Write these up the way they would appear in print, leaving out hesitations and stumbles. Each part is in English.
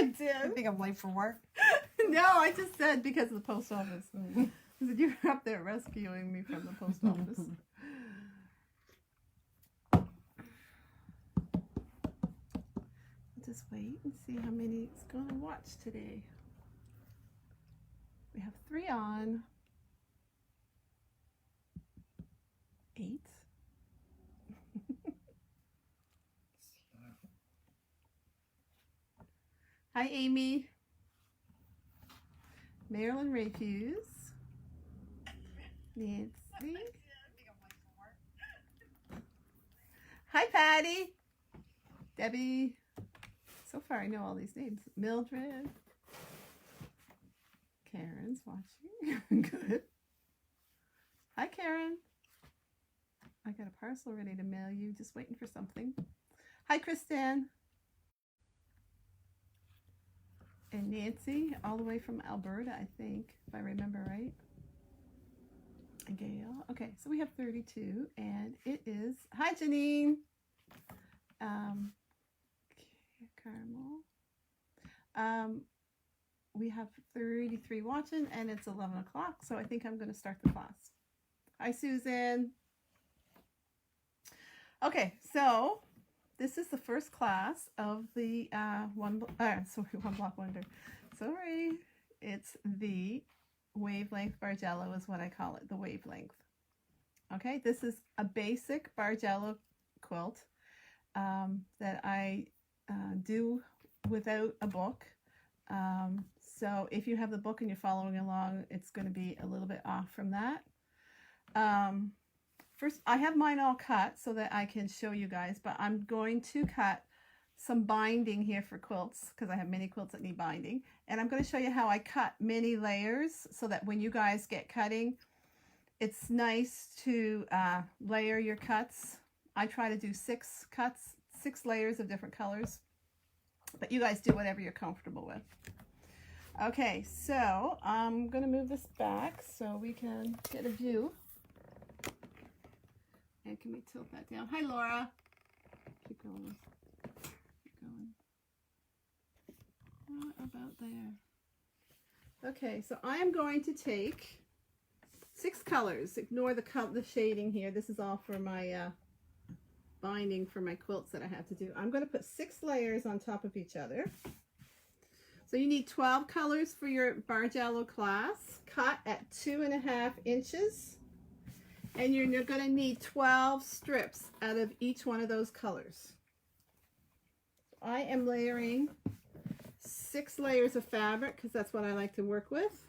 I did. I think I'm late for work. No, I just said because of the post office. I said you were up there rescuing me from the post office. I'll just wait and see how many it's going to watch today. We have 3 on. 8. Hi, Amy. Marilyn Rayfuse. Nancy. Hi, Patty. Debbie. So far, I know all these names. Mildred. Karen's watching. Good. Hi, Karen. I got a parcel ready to mail you. Just waiting for something. Hi, Kristen. And Nancy, all the way from Alberta, I think, if I remember right. And Gail. Okay, so we have 32, and it is, hi Janine. Caramel. We have 33 watching, and it's 11 o'clock, so I think I'm going to start the class. Hi, Susan. Okay, so this is the first class of the One Block Wonder. Sorry, it's the Wavelength Bargello is what I call it, the Wavelength. Okay, this is a basic Bargello quilt that I do without a book. So if you have the book and you're following along, it's going to be a little bit off from that. First, I have mine all cut so that I can show you guys, but I'm going to cut some binding here for quilts because I have many quilts that need binding. And I'm going to show you how I cut many layers so that when you guys get cutting, it's nice to layer your cuts. I try to do 6 cuts, 6 layers of different colors, but you guys do whatever you're comfortable with. Okay, so I'm going to move this back so we can get a view. And can we tilt that down? Hi, Laura. Keep going. Keep going. What about there? Okay, so I am going to take 6 colors. Ignore the shading here. This is all for my binding for my quilts that I have to do. I'm going to put 6 layers on top of each other. So you need 12 colors for your Bargello class, cut at 2.5 inches. And you're going to need 12 strips out of each one of those colors. I am layering 6 layers of fabric because that's what I like to work with.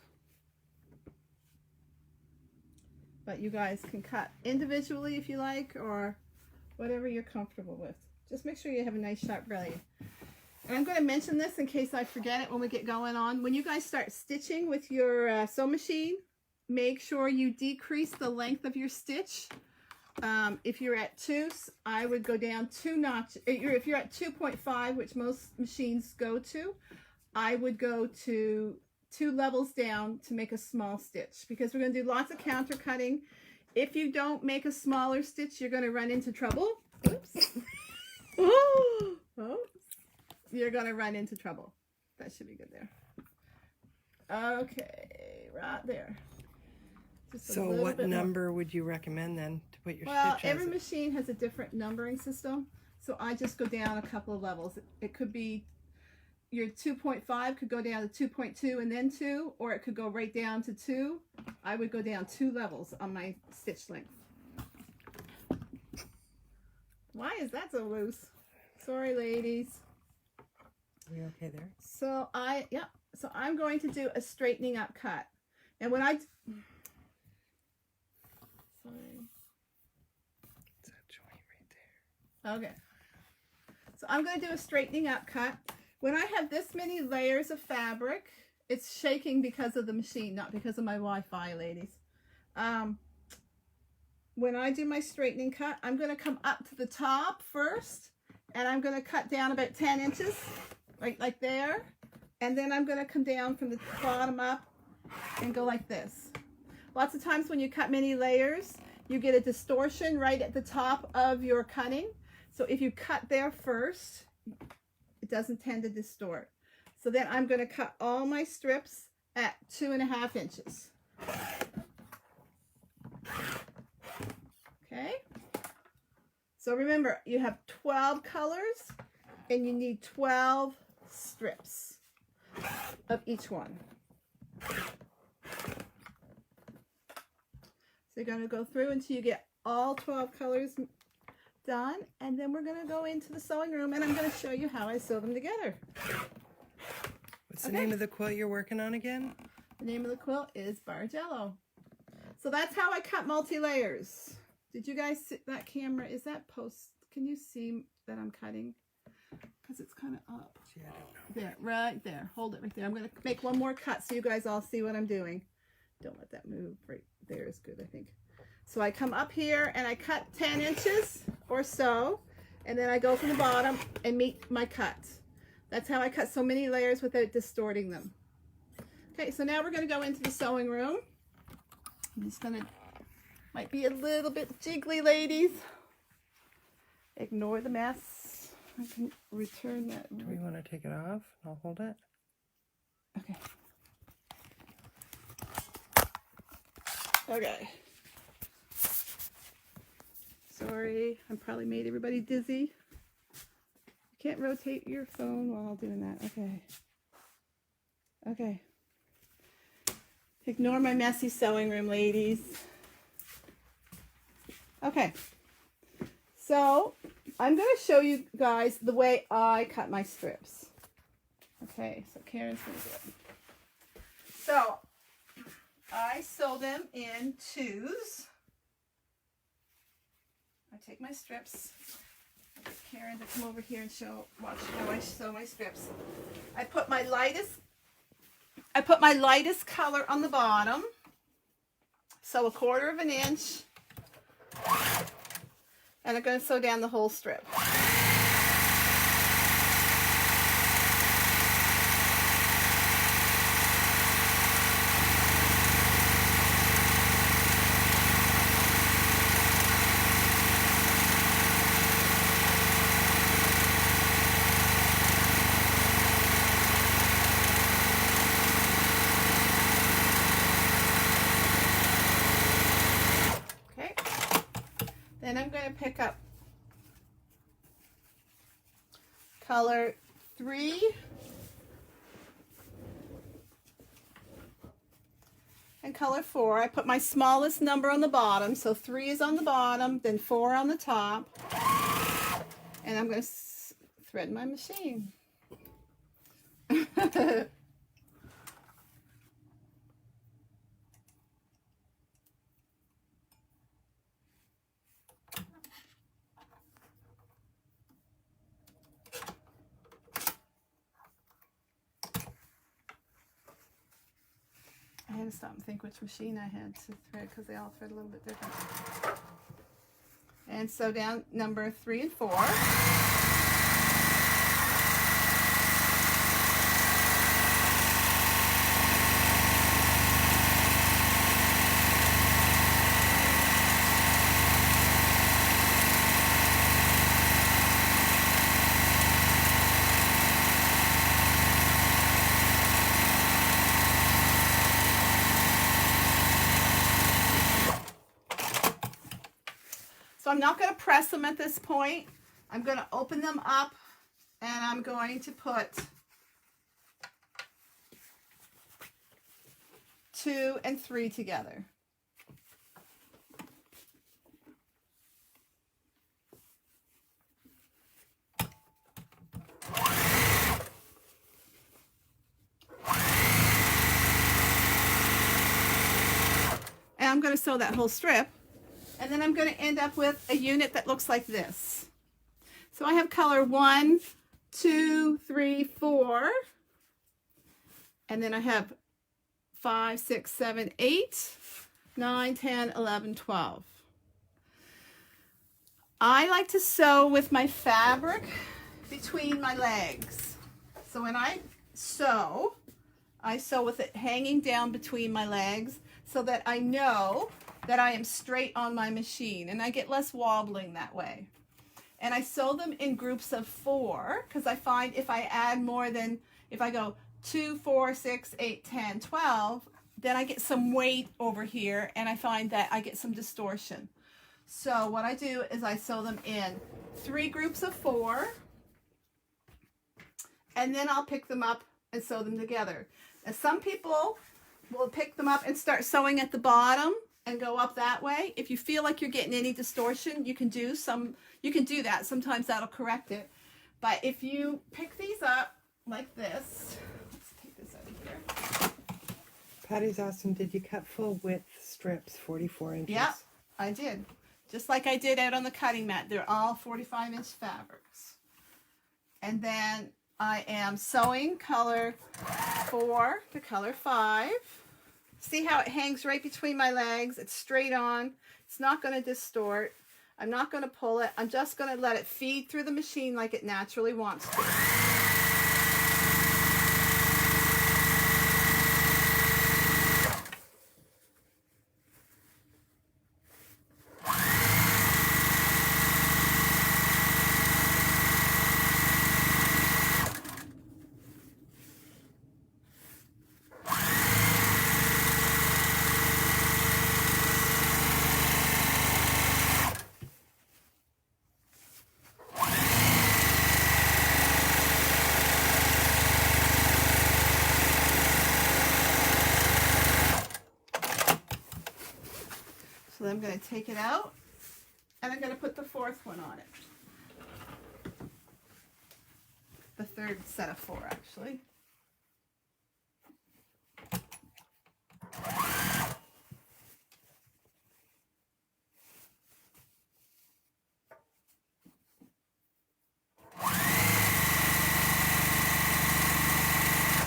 But you guys can cut individually if you like, or whatever you're comfortable with. Just make sure you have a nice sharp blade. And I'm going to mention this in case I forget it when we get going on. When you guys start stitching with your sewing machine, make sure you decrease the length of your stitch. If you're at 2, I would go down 2 notches. If you're at 2.5, which most machines go to, I would go to 2 levels down to make a small stitch, because we're going to do lots of counter cutting. If you don't make a smaller stitch, you're going to run into trouble. Oops. Oops. You're going to run into trouble. That should be good there. Okay, right there. So what number would you recommend then to put your stitch? Well, every machine has a different numbering system, so I just go down a couple of levels. It could be your 2.5 could go down to 2.2 and then 2, or it could go right down to 2. I would go down 2 levels on my stitch length. Why is that so loose? Sorry, ladies. Are you okay there? So so I'm going to do a straightening up cut. And when I It's that joint right there. Okay. So I'm going to do a straightening up cut. When I have this many layers of fabric, it's shaking because of the machine, not because of my Wi-Fi, ladies. When I do my straightening cut, I'm going to come up to the top first, and I'm going to cut down about 10 inches, right like there. And then I'm going to come down from the bottom up and go like this. Lots of times when you cut many layers, you get a distortion right at the top of your cutting. So if you cut there first, it doesn't tend to distort. So then I'm going to cut all my strips at 2.5 inches. Okay. So remember, you have 12 colors and you need 12 strips of each one. So you're going to go through until you get all 12 colors done, and then we're going to go into the sewing room and I'm going to show you how I sew them together. What's the name of the quilt you're working on again? The name of the quilt is Bargello. So that's how I cut multi-layers. Did you guys see that camera? Is that post? Can you see that I'm cutting? Because it's kind of up. Yeah, I don't know. There, right there. Hold it right there. I'm going to make one more cut so you guys all see what I'm doing. Don't let that move. Right there is good, I think. So I come up here and I cut 10 inches or so. And then I go from the bottom and meet my cut. That's how I cut so many layers without distorting them. Okay, so now we're going to go into the sewing room. I'm just going to, might be a little bit jiggly, ladies. Ignore the mess. I can return that. Do we want to take it off? I'll hold it. Okay. Okay. Sorry, I probably made everybody dizzy. You can't rotate your phone while doing that. Okay. Okay. Ignore my messy sewing room, ladies. Okay. So, I'm going to show you guys the way I cut my strips. Okay, so Karen's going to do it. So, I sew them in twos. I take my strips. I'll get Karen to come over here and watch how I sew my strips. I put my lightest color on the bottom. So 1/4 inch. And I'm going to sew down the whole strip. Then I'm going to pick up color 3 and color 4. I put my smallest number on the bottom, so 3 is on the bottom, then 4 on the top, and I'm going to thread my machine. I had to stop and think which machine I had to thread because they all thread a little bit different. And sew down number 3 and 4. So I'm not going to press them at this point. I'm going to open them up and I'm going to put 2 and 3 together. And I'm going to sew that whole strip. And then I'm going to end up with a unit that looks like this. So I have color 1, 2, 3, 4. And then I have 5, 6, 7, 8, 9, 10, 11, 12. I like to sew with my fabric between my legs. So when I sew with it hanging down between my legs so that I know that I am straight on my machine and I get less wobbling that way. and I sew them in groups of 4, because I find if I add more than, if I go 2, 4, 6, 8, 10, 12, then I get some weight over here, and I find that I get some distortion. So what I do is I sew them in 3 groups of 4, and then I'll pick them up and sew them together. And some people will pick them up and start sewing at the bottom and go up that way. If you feel like you're getting any distortion, you can do that. Sometimes that'll correct it. But if you pick these up like this, let's take this out of here. Patty's asking, did you cut full width strips, 44 inches? Yeah, I did. Just like I did out on the cutting mat. They're all 45-inch fabrics. And then I am sewing color 4 to color 5. See how it hangs right between my legs? It's straight on. It's not going to distort. I'm not going to pull it. I'm just going to let it feed through the machine like it naturally wants to. So I'm going to take it out, and I'm going to put the 4th one on it. The 3rd set of 4, actually.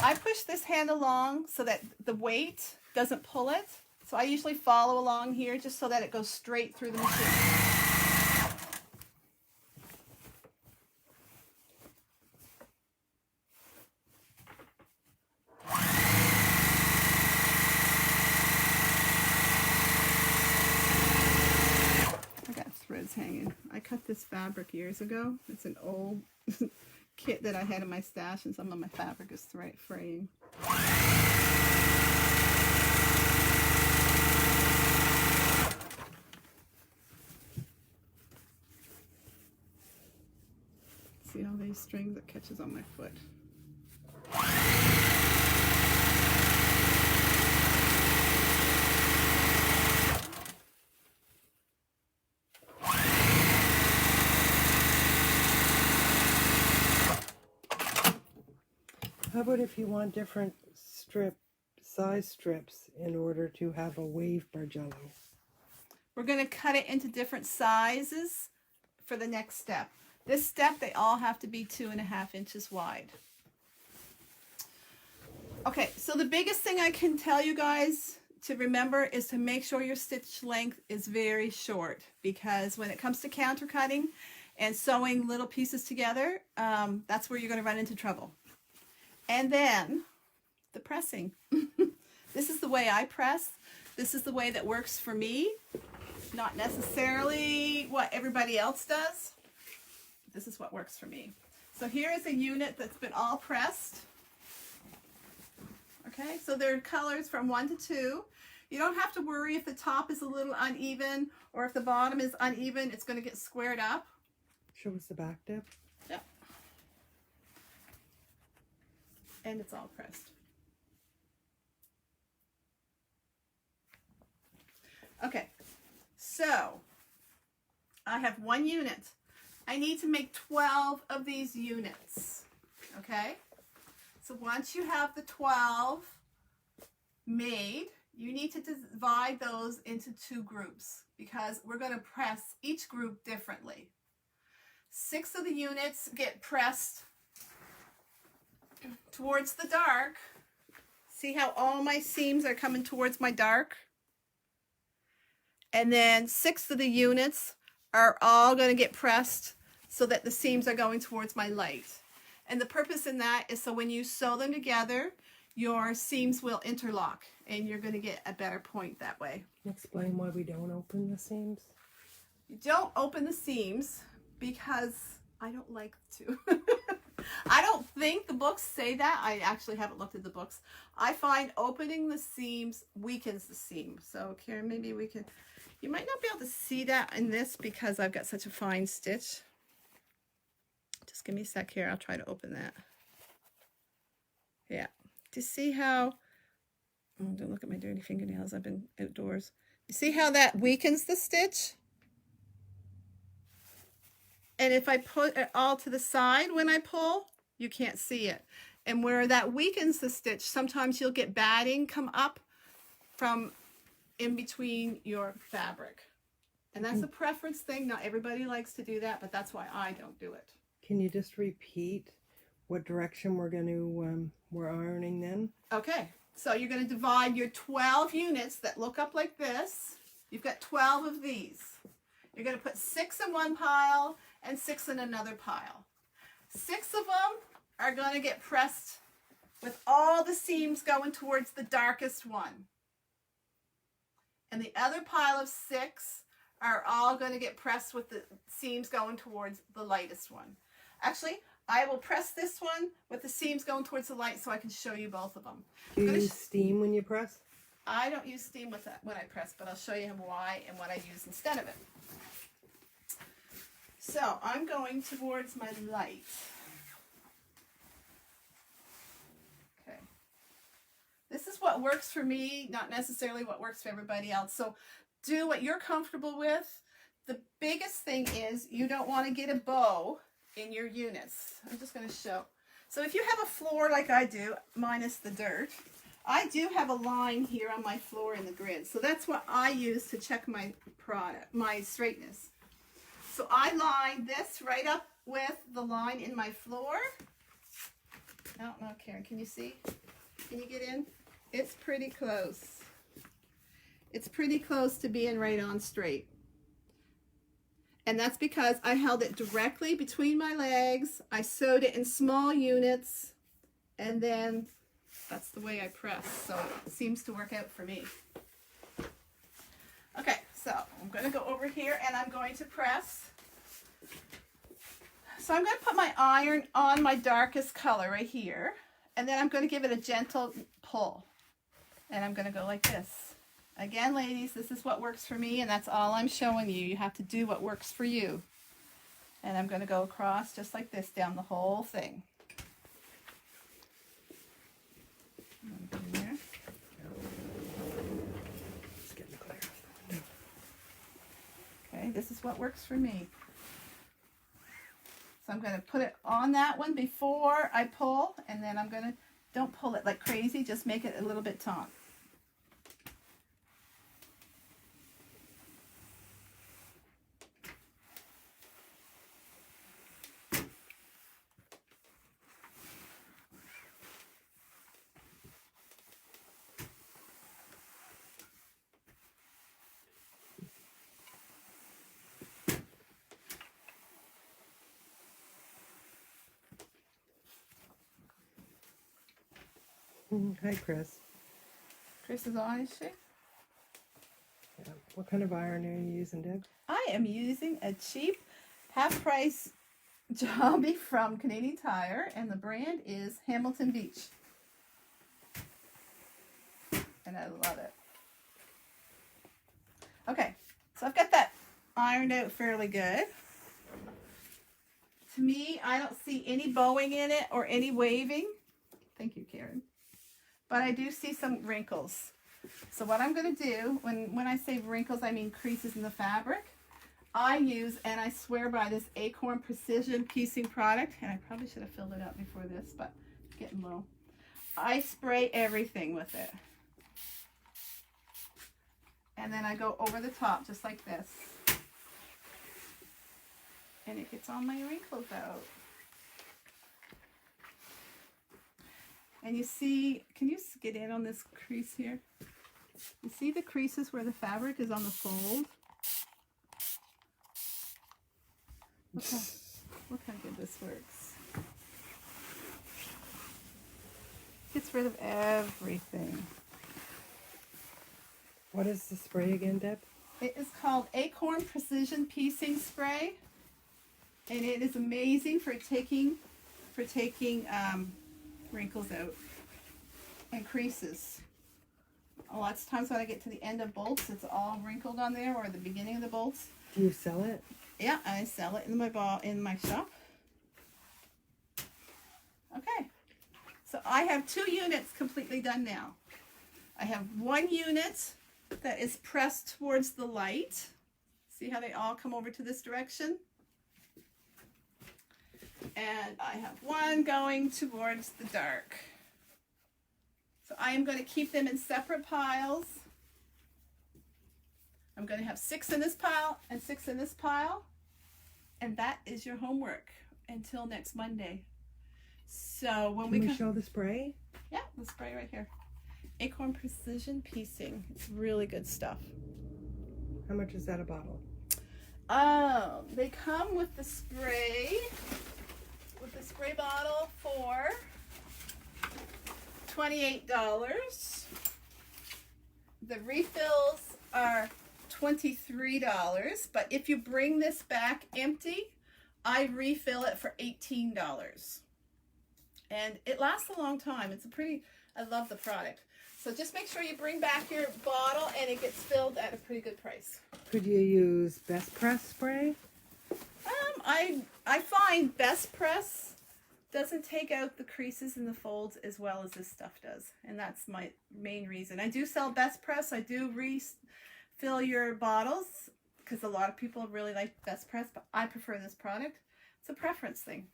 I push this hand along so that the weight doesn't pull it. So I usually follow along here just so that it goes straight through the machine. I got threads hanging. I cut this fabric years ago. It's an old kit that I had in my stash, and some of my fabric is fraying. See all these strings? It catches on my foot. How about if you want different size strips in order to have a wave bargello? We're going to cut it into different sizes for the next step. This step, they all have to be 2.5 inches wide. Okay, so the biggest thing I can tell you guys to remember is to make sure your stitch length is very short, because when it comes to counter cutting and sewing little pieces together, that's where you're going to run into trouble. And then the pressing. This is the way I press. This is the way that works for me. Not necessarily what everybody else does. This is what works for me. So here is a unit that's been all pressed. Okay, so there are colors from 1 to 2. You don't have to worry if the top is a little uneven or if the bottom is uneven. It's going to get squared up. Show us the back dip. Yep. And it's all pressed. Okay, so I have 1 unit. I need to make 12 of these units, okay? So once you have the 12 made, you need to divide those into 2 groups, because we're going to press each group differently. 6 of the units get pressed towards the dark. See how all my seams are coming towards my dark? And then 6 of the units are all going to get pressed so that the seams are going towards my light. And the purpose in that is so when you sew them together, your seams will interlock and you're going to get a better point that way. Explain why we don't open the seams. You don't open the seams because I don't like to. I don't think the books say that. I actually haven't looked at the books. I find opening the seams weakens the seam. So Karen, maybe we can, you might not be able to see that in this because I've got such a fine stitch. Just give me a sec here. I'll try to open that. Yeah. Do you see how, oh, don't look at my dirty fingernails. I've been outdoors. You see how that weakens the stitch? And if I put it all to the side when I pull, you can't see it. And where that weakens the stitch, sometimes you'll get batting come up from in between your fabric. And that's a preference thing. Not everybody likes to do that, but that's why I don't do it. Can you just repeat what direction we're going to, we're ironing then? Okay, so you're going to divide your 12 units that look up like this. You've got 12 of these. You're going to put 6 in one pile and 6 in another pile. 6 of them are going to get pressed with all the seams going towards the darkest one. And the other pile of 6 are all going to get pressed with the seams going towards the lightest one. Actually, I will press this one with the seams going towards the light so I can show you both of them. Do you use steam when you press? I don't use steam with that when I press, but I'll show you why and what I use instead of it. So I'm going towards my light. Okay. This is what works for me, not necessarily what works for everybody else. So do what you're comfortable with. The biggest thing is you don't want to get a bow in your units. I'm just going to show. So if you have a floor like I do, minus the dirt, I do have a line here on my floor in the grid. So that's what I use to check my product, my straightness. So I line this right up with the line in my floor. I don't know, Karen, can you see? Can you get in? It's pretty close. It's pretty close to being right on straight. And that's because I held it directly between my legs. I sewed it in small units, and then that's the way I press. So it seems to work out for me. Okay, so I'm going to go over here and I'm going to press. So I'm going to put my iron on my darkest color right here, and then I'm going to give it a gentle pull. And I'm going to go like this. Again, ladies, this is what works for me, and that's all I'm showing you. You have to do what works for you. And I'm going to go across just like this down the whole thing. There. Just getting the glare off the window. Okay, this is what works for me. So I'm going to put it on that one before I pull, and then I'm going to, don't pull it like crazy, just make it a little bit taut. Hi, Chris. Chris is on, is she? Yeah. What kind of iron are you using, Deb? I am using a cheap half-price Jobby from Canadian Tire, and the brand is Hamilton Beach. And I love it. Okay, so I've got that ironed out fairly good. To me, I don't see any bowing in it or any waving. Thank you, Karen. But I do see some wrinkles. So what I'm going to do, when I say wrinkles, I mean creases in the fabric. I use, and I swear by this Acorn Precision Piecing product, and I probably should have filled it up before this, but it's getting low. I spray everything with it. And then I go over the top just like this. And it gets all my wrinkles out. And you see, can you get in on this crease here? You see the creases where the fabric is on the fold? Look how good this works. Gets rid of everything. What is the spray again, Deb? It is called Acorn Precision Piecing Spray. And it is amazing for taking wrinkles out and creases. Lots of times when I get to the end of bolts, it's all wrinkled on there, or the beginning of the bolts. Do you sell it? Yeah, I sell it in my shop. Okay, so I have 2 units completely done now. I have 1 unit that is pressed towards the light. See how they all come over to this direction? And I have 1 going towards the dark. So I am going to keep them in separate piles. I'm going to have 6 in this pile and 6 in this pile. And that is your homework until next Monday. So when Can we show the spray? Yeah, the spray right here. Acorn Precision Piecing. It's really good stuff. How much is that a bottle? They come with the spray bottle for $28. The refills are $23, but if you bring this back empty, I refill it for $18. And it lasts a long time. I love the product. So just make sure you bring back your bottle and it gets filled at a pretty good price. Could you use Best Press spray? I find Best Press doesn't take out the creases and the folds as well as this stuff does. And that's my main reason. I do sell Best Press. I do refill your bottles because a lot of people really like Best Press, but I prefer this product. It's a preference thing.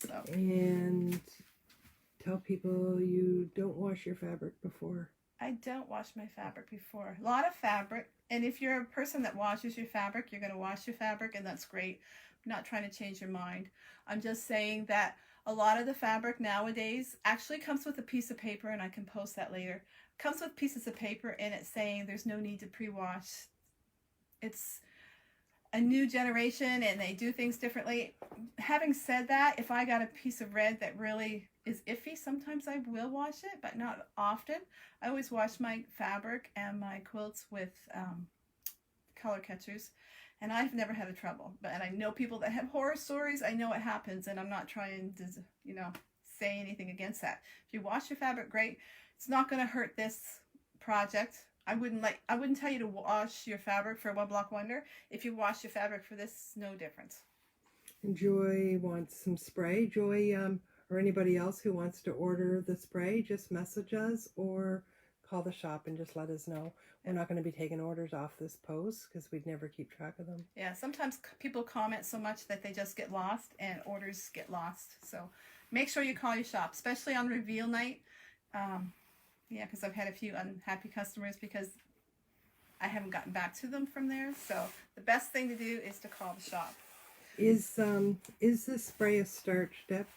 So. And tell people you don't wash your fabric before. I don't wash my fabric before. A lot of fabric. And if you're a person that washes your fabric, you're going to wash your fabric, and that's great. I'm not trying to change your mind. I'm just saying that a lot of the fabric nowadays actually comes with a piece of paper, and I can post that later. Comes with pieces of paper, and it's saying there's no need to pre-wash. It's a new generation, and they do things differently. Having said that, if I got a piece of red that really is iffy, sometimes I will wash it, but not often. I always wash my fabric and my quilts with color catchers, and I've never had a trouble. But I know people that have horror stories. I know it happens, and I'm not trying to, say anything against that. If you wash your fabric, great. It's not going to hurt this project. I wouldn't tell you to wash your fabric for One Block Wonder. If you wash your fabric for this, no difference. And Joy wants some spray. Joy, or anybody else who wants to order the spray, just message us or call the shop and just let us know. We're not going to be taking orders off this post because we'd never keep track of them. Yeah, sometimes people comment so much that they just get lost and orders get lost. So make sure you call your shop, especially on reveal night. Yeah, because I've had a few unhappy customers because I haven't gotten back to them from there. So the best thing to do is to call the shop. Is this spray a starch dip?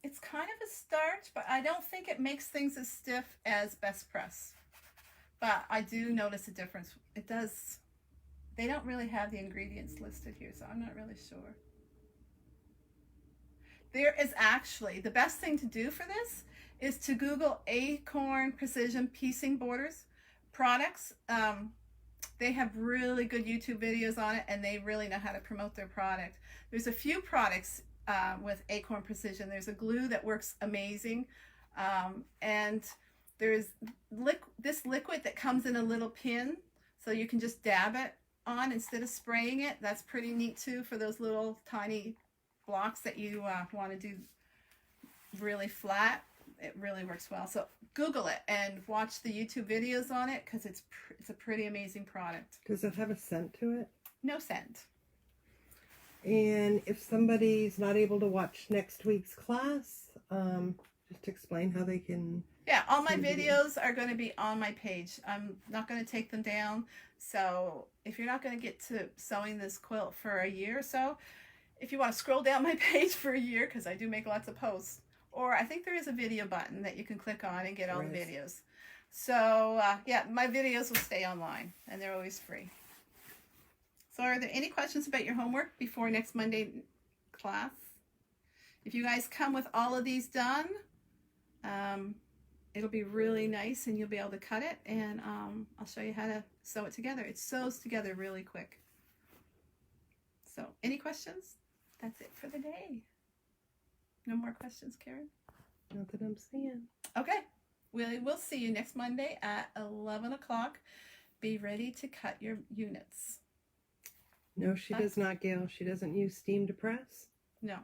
It's kind of a starch, but I don't think it makes things as stiff as Best Press. But I do notice a difference. It does. They don't really have the ingredients listed here, so I'm not really sure. There is actually, the best thing to do for this is to Google Acorn Precision Piecing Borders products. They have really good YouTube videos on it, and they really know how to promote their product. There's a few products with Acorn Precision. There's a glue that works amazing, and there's this liquid that comes in a little pin, so you can just dab it on instead of spraying it. That's pretty neat too for those little tiny blocks that you want to do really flat. It really works well. So Google it and watch the YouTube videos on it because it's a pretty amazing product. Does it have a scent to it? No scent. And if somebody's not able to watch next week's class, just explain how they can... Yeah, all my videos are going to be on my page. I'm not going to take them down. So if you're not going to get to sewing this quilt for a year or so, if you want to scroll down my page for a year, because I do make lots of posts, or I think there is a video button that you can click on and get all the videos. So yeah, my videos will stay online and they're always free. So are there any questions about your homework before next Monday class? If you guys come with all of these done, it'll be really nice and you'll be able to cut it, and I'll show you how to sew it together. It sews together really quick. So, any questions? That's it for the day. No more questions, Karen? Not that I'm seeing. Okay. We'll see you next Monday at 11 o'clock. Be ready to cut your units. No, she does not, Gail. She doesn't use steam to press. No.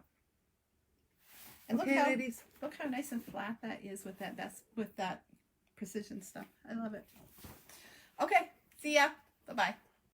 And Okay, ladies. Look how nice and flat that is with that precision stuff. I love it. Okay. See ya. Bye-bye.